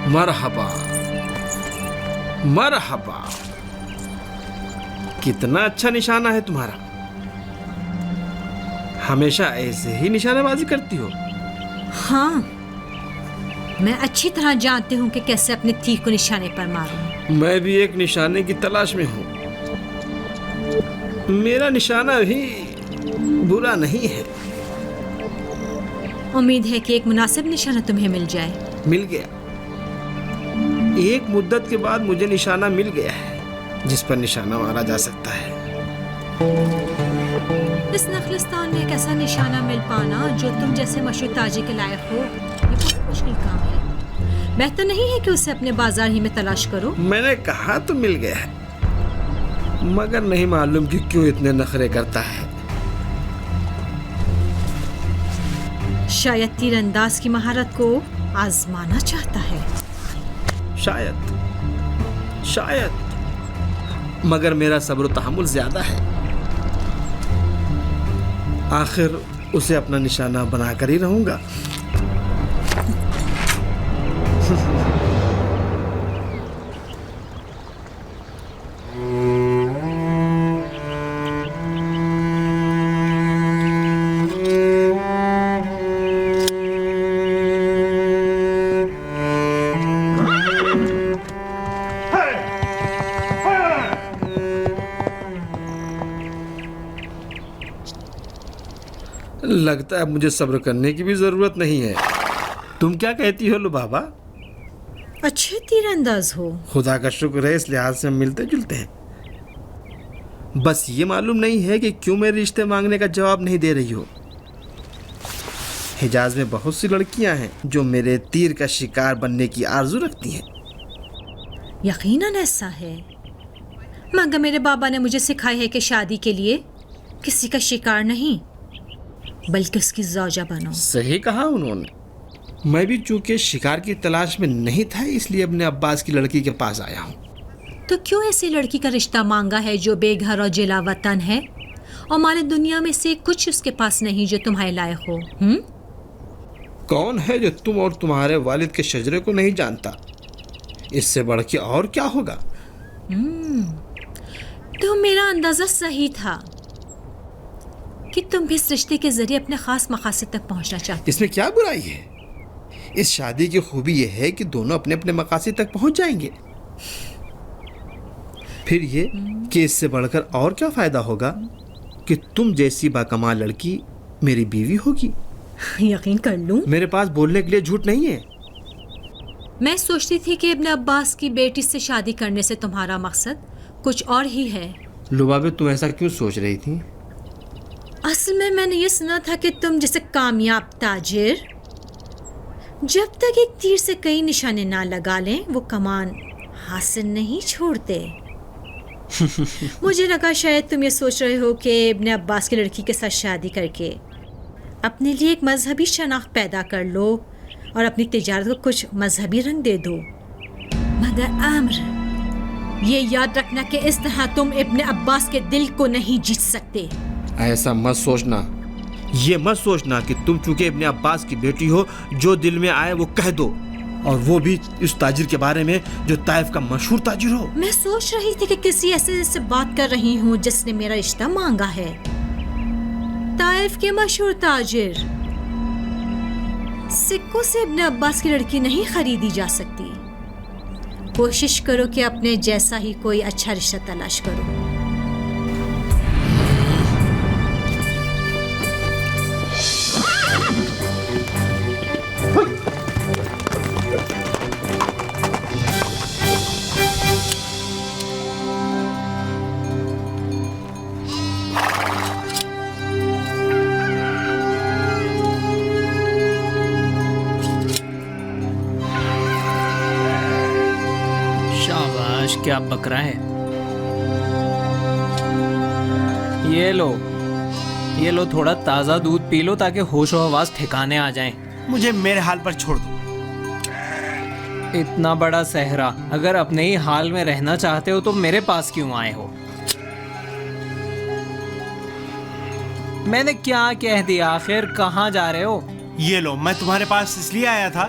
مرحبا مرحبا، کتنا اچھا نشانہ ہے تمہارا، ہمیشہ ایسے ہی نشانہ بازی کرتی ہو؟ ہاں، میں اچھی طرح جانتی ہوں کہ کیسے اپنے تیر کو نشانے پر ماروں۔ میں بھی ایک نشانے کی تلاش میں ہوں، میرا نشانہ بھی برا نہیں ہے۔ امید ہے کہ ایک مناسب نشانہ تمہیں مل جائے۔ مل گیا، ایک مدت کے بعد مجھے نشانہ مل گیا ہے جس پر نشانہ مارا جا سکتا ہے۔ اس نخلستان میں ایک ایسا نشانہ مل پانا جو تم جیسے مشہور تاجر کے لائق ہو، یہ بہت مشکل کام ہے۔ بہتر نہیں ہے کہ اسے اپنے بازار ہی میں تلاش کرو؟ میں نے کہا تو مل گیا ہے، مگر نہیں معلوم کہ کیوں اتنے نخرے کرتا ہے۔ شاید تیر انداز کی مہارت کو آزمانا چاہتا ہے۔ شاید، مگر میرا صبر و تحمل زیادہ ہے، آخر اسے اپنا نشانہ بنا کر ہی رہوں گا۔ لگتا ہے مجھے صبر کرنے کی بھی ضرورت نہیں ہے۔ تم کیا کہتی ہو لبابا؟ اچھے تیر انداز ہو۔ خدا کا شکر ہے، اس لحاظ سے ہم ملتے جلتے ہیں۔ بس یہ معلوم نہیں ہے کہ کیوں میرے رشتے مانگنے کا جواب نہیں دے رہی ہو۔ حجاز میں بہت سی لڑکیاں ہیں جو میرے تیر کا شکار بننے کی آرزو رکھتی ہیں۔ یقیناً ایسا ہے، مگر میرے بابا نے مجھے سکھایا ہے کہ شادی کے لیے کسی کا شکار نہیں بلکہ اس کی زوجہ بنو۔ صحیح کہا انہوں نے۔ میں بھی چونکہ شکار کی تلاش میں نہیں تھا، اس لیے اپنے عباس کی لڑکی کے پاس آیا ہوں۔ تو کیوں ایسی لڑکی کا رشتہ مانگا ہے جو بے گھر اور جلا وطن ہے اور مال دنیا میں سے کچھ اس کے پاس نہیں جو تمہارے لائق ہو؟ کون ہے جو تم اور تمہارے والد کے شجرے کو نہیں جانتا؟ اس سے بڑھ کے اور کیا ہوگا؟ تو میرا اندازہ صحیح تھا کہ تم بھی اس رشتے کے ذریعے اپنے خاص مقاصد تک پہنچنا چاہتے۔ اس میں کیا برائی ہے؟ اس شادی کی خوبی یہ ہے کہ دونوں اپنے اپنے مقاصد تک پہنچ جائیں گے۔ پھر یہ کہ اس سے بڑھ کر اور کیا فائدہ ہوگا کہ تم جیسی باکمال لڑکی میری بیوی ہوگی۔ یقین کر لوں، میرے پاس بولنے کے لیے جھوٹ نہیں ہے۔ میں سوچتی تھی کہ ابن عباس کی بیٹی سے شادی کرنے سے تمہارا مقصد کچھ اور ہی ہے۔ لبابے، تم ایسا کیوں سوچ رہی تھی؟ اصل میں نے یہ سنا تھا کہ تم جیسے کامیاب تاجر جب تک ایک تیر سے کئی نشانے نہ لگا لیں وہ کمان حاصل نہیں چھوڑتے۔ مجھے لگا شاید تم یہ سوچ رہے ہو کہ ابن عباس کی لڑکی کے ساتھ شادی کر کے اپنے لیے ایک مذہبی شناخت پیدا کر لو اور اپنی تجارت کو کچھ مذہبی رنگ دے دو۔ مگر امر، یہ یاد رکھنا کہ اس طرح تم ابن عباس کے دل کو نہیں جیت سکتے۔ ایسا مت سوچنا، یہ مت سوچنا کہ تم چونکہ ابن عباس کی بیٹی ہو جو دل میں آئے وہ کہہ دو، اور وہ بھی اس تاجر کے بارے میں جو طائف کا مشہور تاجر ہو۔ میں سوچ رہی تھی کہ کسی ایسے سے بات کر رہی ہوں جس نے میرا رشتہ مانگا ہے۔ طائف کے مشہور تاجر، سکوں سے ابن عباس کی لڑکی نہیں خریدی جا سکتی۔ کوشش کرو کہ اپنے جیسا ہی کوئی اچھا رشتہ تلاش کرو۔ کیا بکرا ہے؟ یہ لو تھوڑا تازہ دودھ پی لو تاکہ ہوش و حواس ٹھکانے آ جائیں۔ مجھے میرے حال پر چھوڑ دو۔ اتنا بڑا صحرا، اگر اپنے ہی حال میں رہنا چاہتے ہو تو میرے پاس کیوں آئے ہو؟ میں نے کیا کہہ دیا؟ آخر کہاں جا رہے ہو؟ یہ لو، میں تمہارے پاس اس لیے آیا تھا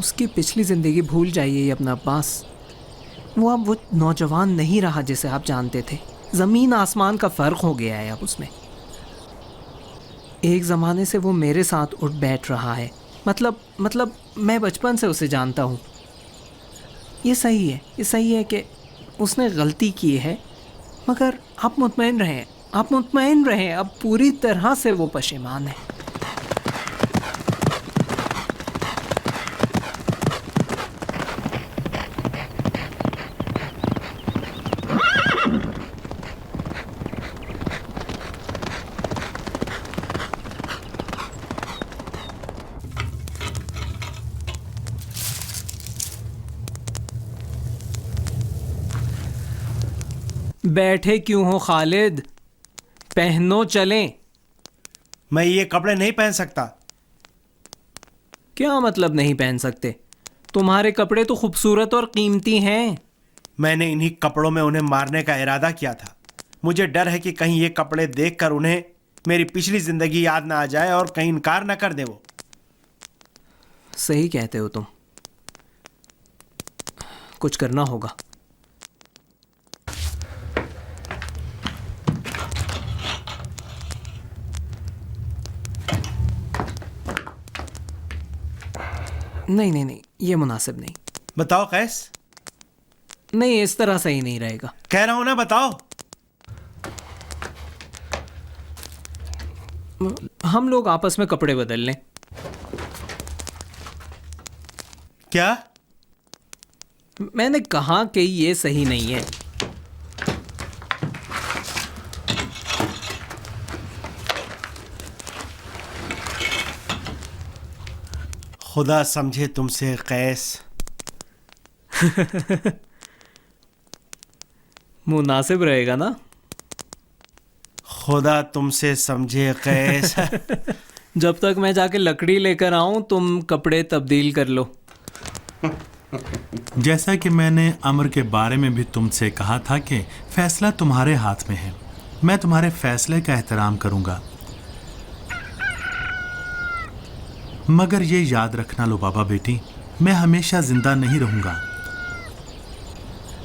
اس کی پچھلی زندگی بھول جائیے یہ اپنا عباس. وہ اب وہ نوجوان نہیں رہا جسے آپ جانتے تھے. زمین آسمان کا فرق ہو گیا ہے اب اس میں. ایک زمانے سے وہ میرے ساتھ اٹھ بیٹھ رہا ہے. مطلب میں بچپن سے اسے جانتا ہوں. یہ صحیح ہے کہ اس نے غلطی کی ہے، مگر آپ مطمئن رہیں، اب پوری طرح سے وہ پشیمان ہے. بیٹھے کیوں ہو خالد؟ پہنو چلیں. میں یہ کپڑے نہیں پہن سکتا. کیا مطلب نہیں پہن سکتے؟ تمہارے کپڑے تو خوبصورت اور قیمتی ہیں. میں نے انہی کپڑوں میں انہیں مارنے کا ارادہ کیا تھا. مجھے ڈر ہے کہ کہیں یہ کپڑے دیکھ کر انہیں میری پچھلی زندگی یاد نہ آ جائے اور کہیں انکار نہ کر دے. وہ صحیح کہتے ہو تم. کچھ کرنا ہوگا. نہیں یہ مناسب نہیں. بتاؤ قیس. نہیں اس طرح صحیح نہیں رہے گا. کہہ رہا ہوں نا بتاؤ. ہم لوگ آپس میں کپڑے بدل لیں. کیا؟ میں نے کہا کہ یہ صحیح نہیں ہے. خدا سمجھے تم سے قیس. مناسب رہے گا نا؟ خدا تم سے سمجھے قیس. جب تک میں جا کے لکڑی لے کر آؤں تم کپڑے تبدیل کر لو. جیسا کہ میں نے امر کے بارے میں بھی تم سے کہا تھا کہ فیصلہ تمہارے ہاتھ میں ہے. میں تمہارے فیصلے کا احترام کروں گا، مگر یہ یاد رکھنا لو بابا بیٹی، میں ہمیشہ زندہ نہیں رہوں گا.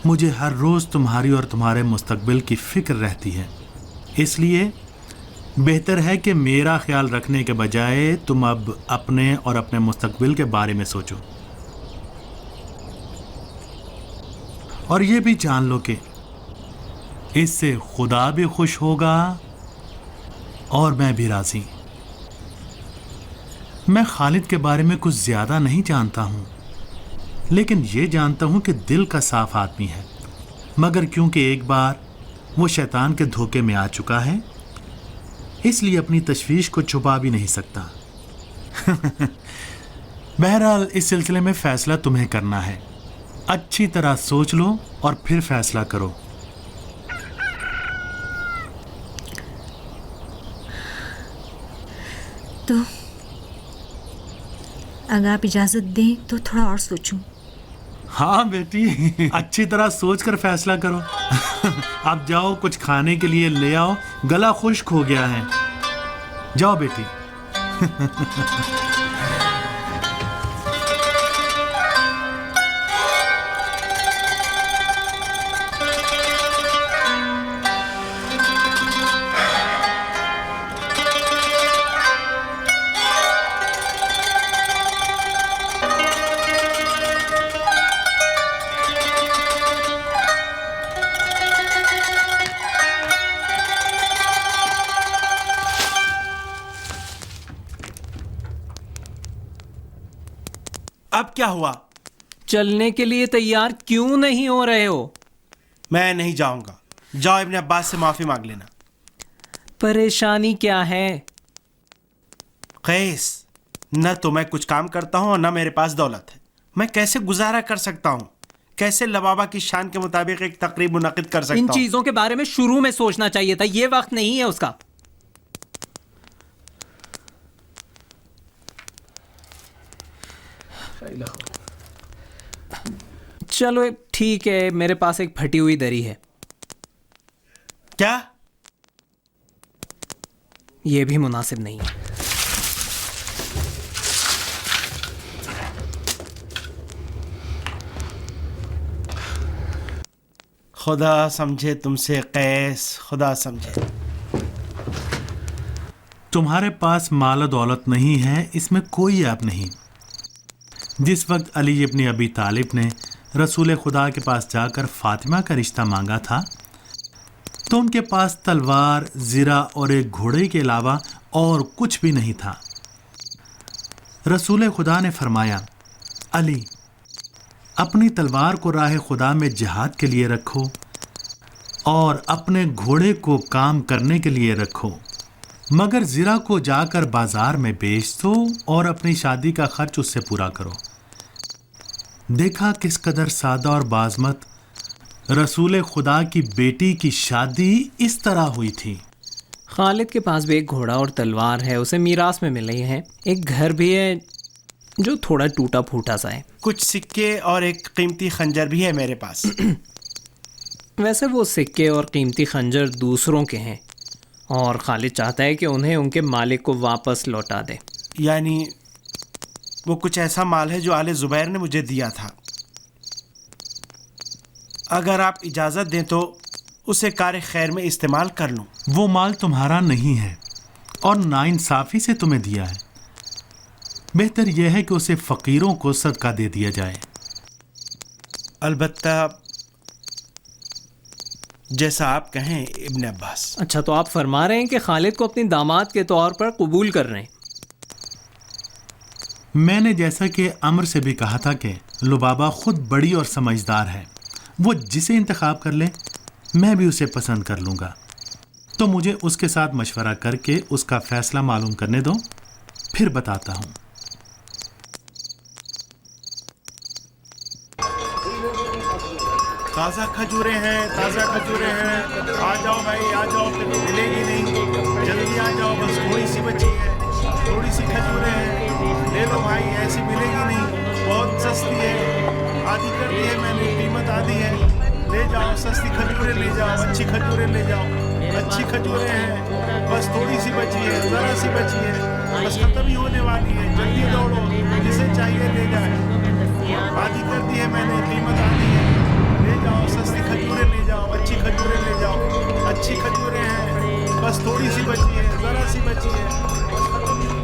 مجھے ہر روز تمہاری اور تمہارے مستقبل کی فکر رہتی ہے. اس لیے بہتر ہے کہ میرا خیال رکھنے کے بجائے تم اب اپنے اور اپنے مستقبل کے بارے میں سوچو. اور یہ بھی جان لو کہ اس سے خدا بھی خوش ہوگا اور میں بھی راضی. میں خالد کے بارے میں کچھ زیادہ نہیں جانتا ہوں، لیکن یہ جانتا ہوں کہ دل کا صاف آدمی ہے، مگر کیونکہ ایک بار وہ شیطان کے دھوکے میں آ چکا ہے اس لیے اپنی تشویش کو چھپا بھی نہیں سکتا. بہرحال اس سلسلے میں فیصلہ تمہیں کرنا ہے. اچھی طرح سوچ لو اور پھر فیصلہ کرو. تو اگر آپ اجازت دیں تو تھوڑا اور سوچوں. ہاں بیٹی، اچھی طرح سوچ کر فیصلہ کرو. اب جاؤ کچھ کھانے کے لیے لے آؤ، گلا خشک ہو گیا ہے. جاؤ بیٹی. اب کیا ہوا؟ چلنے کے لیے تیار کیوں نہیں ہو رہے ہو؟ میں نہیں جاؤں گا. جاؤ ابن عباس سے معافی مانگ لینا. پریشانی کیا ہے؟ قیس، نہ تو میں کچھ کام کرتا ہوں اور نہ میرے پاس دولت ہے. میں کیسے گزارا کر سکتا ہوں؟ کیسے لبابا کی شان کے مطابق ایک تقریب منعقد کر سکتا ہوں؟ ان چیزوں کے بارے میں شروع میں سوچنا چاہیے تھا. یہ وقت نہیں ہے اس کا. چلو ٹھیک ہے، میرے پاس ایک پھٹی ہوئی دری ہے. کیا؟ یہ بھی مناسب نہیں ہے. خدا سمجھے تم سے قیس، خدا سمجھے۔ تمہارے پاس مال و دولت نہیں ہے، اس میں کوئی عیب نہیں۔ جس وقت علی ابن ابی طالب نے رسول خدا کے پاس جا کر فاطمہ کا رشتہ مانگا تھا تو ان کے پاس تلوار، زرہ اور ایک گھوڑے کے علاوہ اور کچھ بھی نہیں تھا۔ رسول خدا نے فرمایا، علی، اپنی تلوار کو راہ خدا میں جہاد کے لیے رکھو اور اپنے گھوڑے کو کام کرنے کے لیے رکھو، مگر زرہ کو جا کر بازار میں بیچ دو اور اپنی شادی کا خرچ اس سے پورا کرو۔ دیکھا کس قدر سادہ اور بازمت رسول خدا کی بیٹی کی شادی اس طرح ہوئی تھی۔ خالد کے پاس بھی ایک گھوڑا اور تلوار ہے، اسے میراث میں ملی ہے۔ ایک گھر بھی ہے جو تھوڑا ٹوٹا پھوٹا سا ہے۔ کچھ سکے اور ایک قیمتی خنجر بھی ہے میرے پاس۔ ویسے وہ سکے اور قیمتی خنجر دوسروں کے ہیں اور خالد چاہتا ہے کہ انہیں ان کے مالک کو واپس لوٹا دے۔ یعنی وہ کچھ ایسا مال ہے جو آل زبیر نے مجھے دیا تھا، اگر آپ اجازت دیں تو اسے کار خیر میں استعمال کر لوں۔ وہ مال تمہارا نہیں ہے اور ناانصافی سے تمہیں دیا ہے، بہتر یہ ہے کہ اسے فقیروں کو صدقہ دے دیا جائے۔ البتہ جیسا آپ کہیں ابن عباس۔ اچھا، تو آپ فرما رہے ہیں کہ خالد کو اپنی داماد کے طور پر قبول کر رہے ہیں؟ میں نے جیسا کہ عمر سے بھی کہا تھا کہ لبابہ خود بڑی اور سمجھدار ہے، وہ جسے انتخاب کر لے میں بھی اسے پسند کر لوں گا، تو مجھے اس کے ساتھ مشورہ کر کے اس کا فیصلہ معلوم کرنے دو، پھر بتاتا ہوں۔ تازہ کھجورے ہیں، تازہ کھجورے ہیں، آ جاؤ بھائی آ جاؤ، پھر ملے گی نہیں، جلدی آ جاؤ، بس تھوڑی سی بچی ہے، تھوڑی سی کھجورے ہیں، لے لو بھائی، ایسی ملے گی نہیں، بہت سستی ہے، آدھی کر دی ہے میں نے، قیمت آدھی ہے، لے جاؤ، سستی کھجورے لے جاؤ، اچھی کھجورے لے جاؤ، اچھی کھجورے ہیں، بس تھوڑی سی بچی ہے، ذرا سی بچی ہے، بس ختم ہی ہونے والی ہے، جلدی دوڑو، جسے چاہیے لے جائے، آدھی کر دی ہے میں نے، قیمت آدھی ہے، لے جاؤ، سستی کھجورے لے جاؤ، اچھی کھجورے لے جاؤ، اچھی کھجورے ہیں، بس تھوڑی سی بچی ہے، ذرا سی بچی ہے، بس ختم ہی۔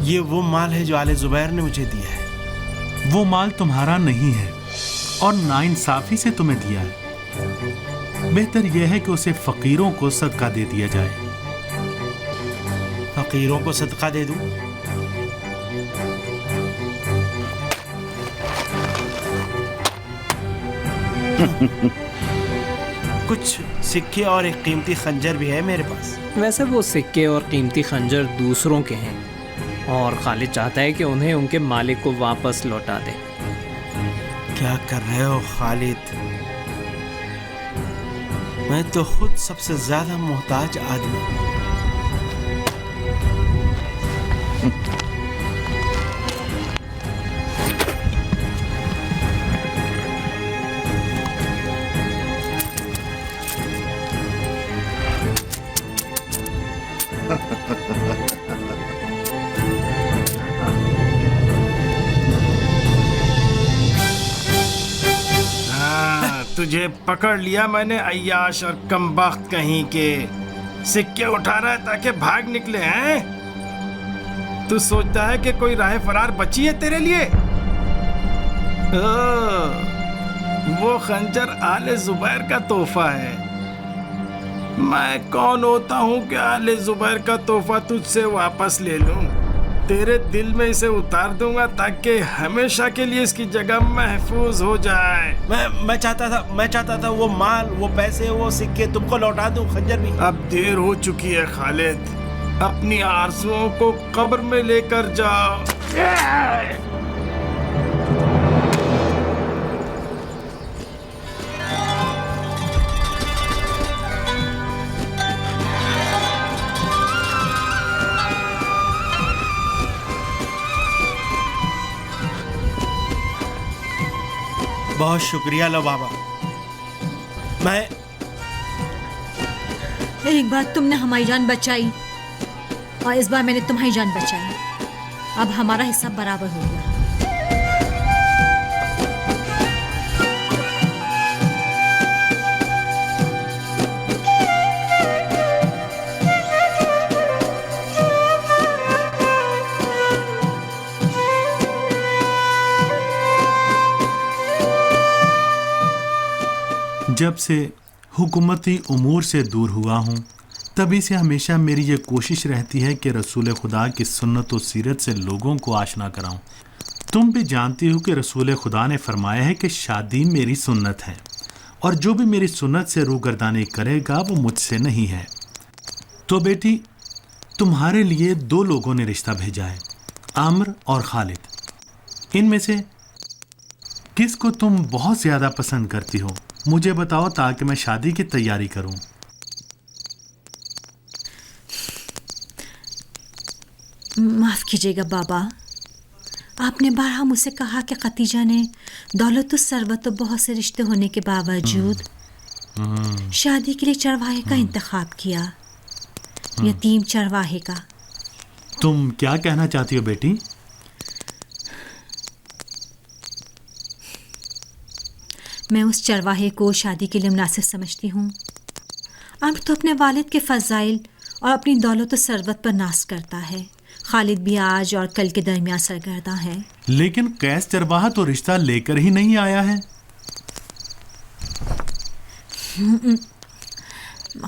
یہ وہ مال ہے جو آل زبیر نے مجھے دیا ہے۔ وہ مال تمہارا نہیں ہے اور ناانصافی سے تمہیں دیا ہے، بہتر یہ ہے کہ اسے فقیروں کو صدقہ دے دیا جائے۔ فقیروں کو صدقہ دے دوں؟ کچھ سکے اور ایک قیمتی خنجر بھی ہے میرے پاس۔ ویسے وہ سکے اور قیمتی خنجر دوسروں کے ہیں اور خالد چاہتا ہے کہ انہیں ان کے مالک کو واپس لوٹا دے۔ کیا کر رہے ہو خالد؟ میں تو خود سب سے زیادہ محتاج آدمی ہوں۔ تجھے پکڑ لیا میں نے، عیاش اور کم بخت کہیں کے، سکے اٹھا رہا ہے تاکہ بھاگ نکلے ہیں؟ تو سوچتا ہے کہ کوئی راہ فرار بچی ہے تیرے لیے؟ وہ خنجر آل زبیر کا تحفہ ہے۔ میں کون ہوتا ہوں کہ آل زبیر کا تحفہ تجھ سے واپس لے لوں؟ تیرے دل میں اسے اتار دوں گا تاکہ ہمیشہ کے لیے اس کی جگہ محفوظ ہو جائے. میں چاہتا تھا وہ مال، وہ پیسے، وہ سکے تم کو لوٹا دوں، خنجر بھی. اب دیر ہو چکی ہے خالد، اپنی آرزوؤں کو قبر میں لے کر جاؤ. بہت شکریہ لو بابا. میں ایک بار تم نے ہماری جان بچائی اور اس بار میں نے تمہاری جان بچائی. اب ہمارا حصہ برابر ہو گیا. جب سے حکومتی امور سے دور ہوا ہوں تبھی سے ہمیشہ میری یہ کوشش رہتی ہے کہ رسول خدا کی سنت و سیرت سے لوگوں کو آشنا کراؤں. تم بھی جانتی ہو کہ رسول خدا نے فرمایا ہے کہ شادی میری سنت ہے، اور جو بھی میری سنت سے روگردانی کرے گا وہ مجھ سے نہیں ہے. تو بیٹی، تمہارے لیے 2 لوگوں نے رشتہ بھیجا ہے، عامر اور خالد. ان میں سے کس کو تم بہت زیادہ پسند کرتی ہو؟ مجھے بتاؤ تاکہ میں شادی کی تیاری کروں. معاف کیجیے گا بابا، آپ نے بارہا مجھ سے کہا کہ ختیجہ نے دولت و ثروت و بہت سے رشتے ہونے کے باوجود شادی کے لیے چرواہے کا انتخاب کیا، یتیم چرواہے کا. تم کیا کہنا چاہتی ہو بیٹی؟ میں اس چرواہے کو شادی کے لیے مناسب سمجھتی ہوں. اب تو اپنے والد کے فضائل اور اپنی دولت و ثروت پر ناز کرتا ہے. خالد بھی آج اور کل کے درمیان سرگرداں ہے. لیکن قیس چرواہا تو رشتہ لے کر ہی نہیں آیا ہے.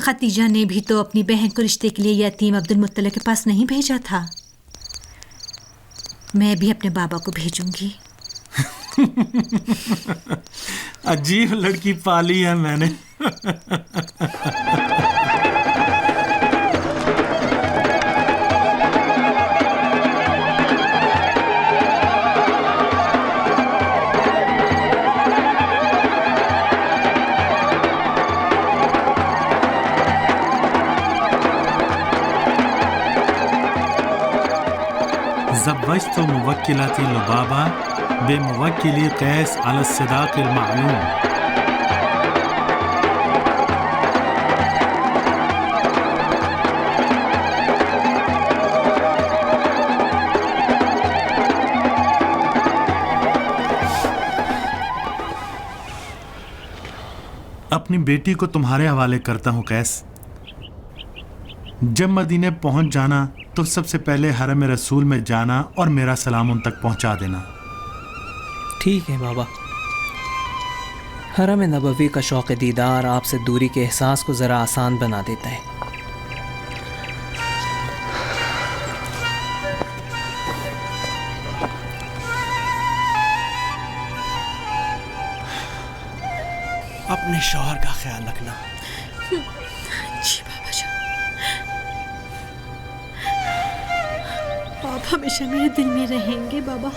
ختیجہ نے بھی تو اپنی بہن کو رشتے کے لیے یتیم عبد المطلب کے پاس نہیں بھیجا تھا. میں بھی اپنے بابا کو بھیجوں گی. عجیب لڑکی پالی ہے میں نے. زوجت موکلتی لبابہ بموکلی قیس علی الصداق المعلوم. اپنی بیٹی کو تمہارے حوالے کرتا ہوں قیس. جب مدینے پہنچ جانا تو سب سے پہلے حرم رسول میں جانا اور میرا سلام ان تک پہنچا دینا. ٹھیک ہے بابا. حرم نبوی کا شوق دیدار آپ سے دوری کے احساس کو ذرا آسان بنا دیتا ہے. اپنے شوہر کا خیال رکھنا. جی بابا جان. آپ ہمیشہ میرے دل میں رہیں گے بابا.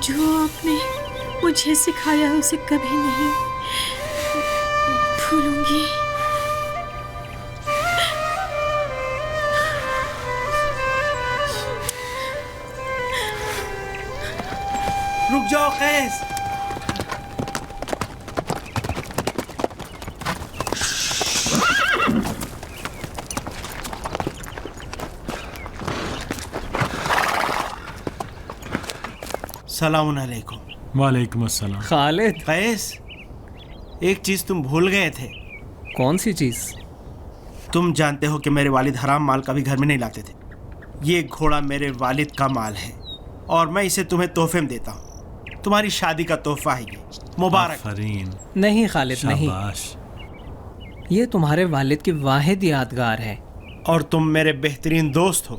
جو آپ نے مجھے سکھایا ہے اسے کبھی نہیں بھولوں گی. رک جاؤ قیس. السلام علیکم. وعلیکم السلام. خالد. قیس، ایک چیز تم بھول گئے تھے. کون سی چیز؟ تم جانتے ہو کہ میرے والد حرام مال کبھی گھر میں نہیں لاتے تھے. یہ گھوڑا میرے والد کا مال ہے اور میں اسے تمہیں تحفے میں دیتا ہوں. تمہاری شادی کا تحفہ ہے یہ. مبارک. آفرین. نہیں خالد نہیں، شاباش. یہ تمہارے والد کی واحد یادگار ہے. اور تم میرے بہترین دوست ہو.